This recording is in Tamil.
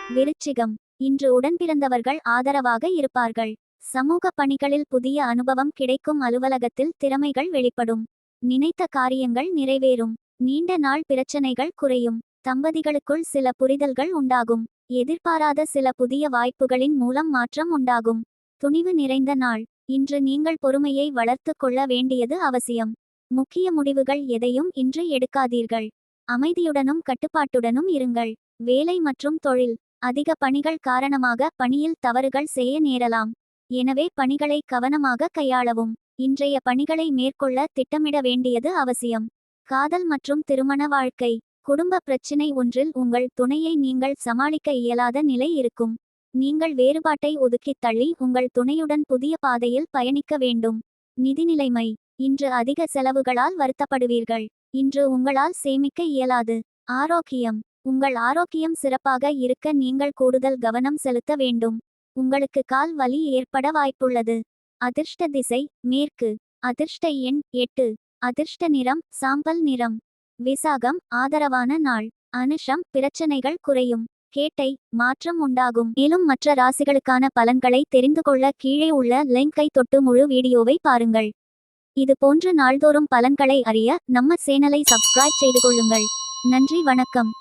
விருச்சிகம். இன்று உடன்பிறந்தவர்கள் ஆதரவாக இருப்பார்கள். சமூக பணிகளில் புதிய அனுபவம் கிடைக்கும். அலுவலகத்தில் திறமைகள் வெளிப்படும். நினைத்த காரியங்கள் நிறைவேறும். நீண்ட நாள் பிரச்சனைகள் குறையும். தம்பதிகளுக்குள் சில புரிதல்கள் உண்டாகும். எதிர்பாராத சில புதிய வாய்ப்புகளின் மூலம் மாற்றம் உண்டாகும். துணிவு நிறைந்த நாள். இன்று நீங்கள் பொறுமையை வளர்த்து கொள்ள வேண்டியது அவசியம். முக்கிய முடிவுகள் எதையும் இன்று எடுக்காதீர்கள். அமைதியுடனும் கட்டுப்பாட்டுடனும் இருங்கள். வேலை மற்றும் தொழில். அதிக பணிகள் காரணமாக பணியில் தவறுகள் செய்ய நேரலாம். எனவே பணிகளை கவனமாக கையாளவும். இன்றைய பணிகளை மேற்கொள்ள திட்டமிட வேண்டியது அவசியம். காதல் மற்றும் திருமண வாழ்க்கை. குடும்ப பிரச்சினை ஒன்றில் உங்கள் துணையை நீங்கள் சமாளிக்க இயலாத நிலை இருக்கும். நீங்கள் வேறுபாட்டை ஒதுக்கித் தள்ளி உங்கள் துணையுடன் புதிய பாதையில் பயணிக்க வேண்டும். நிதி நிலைமை. இன்று அதிக செலவுகளால் வருத்தப்படுவீர்கள். இன்று உங்களால் சேமிக்க இயலாது. ஆரோக்கியம். உங்கள் ஆரோக்கியம் சிறப்பாக இருக்க நீங்கள் கூடுதல் கவனம் செலுத்த வேண்டும். உங்களுக்கு கால் வலி ஏற்பட வாய்ப்புள்ளது. அதிர்ஷ்ட திசை மேற்கு. அதிர்ஷ்ட எண் 8. அதிர்ஷ்ட நிறம் சாம்பல் நிறம். விசாகம் ஆதரவான நாள். அனுஷம் பிரச்சனைகள் குறையும். கேட்டை மாற்றம் உண்டாகும். மேலும் மற்ற ராசிகளுக்கான பலன்களை தெரிந்து கொள்ள கீழே உள்ள லிங்கை தொட்டு முழு வீடியோவை பாருங்கள். இது போன்று நாள்தோறும் பலன்களை அறிய நம்ம சேனலை சப்ஸ்கிரைப் செய்து கொள்ளுங்கள். நன்றி, வணக்கம்.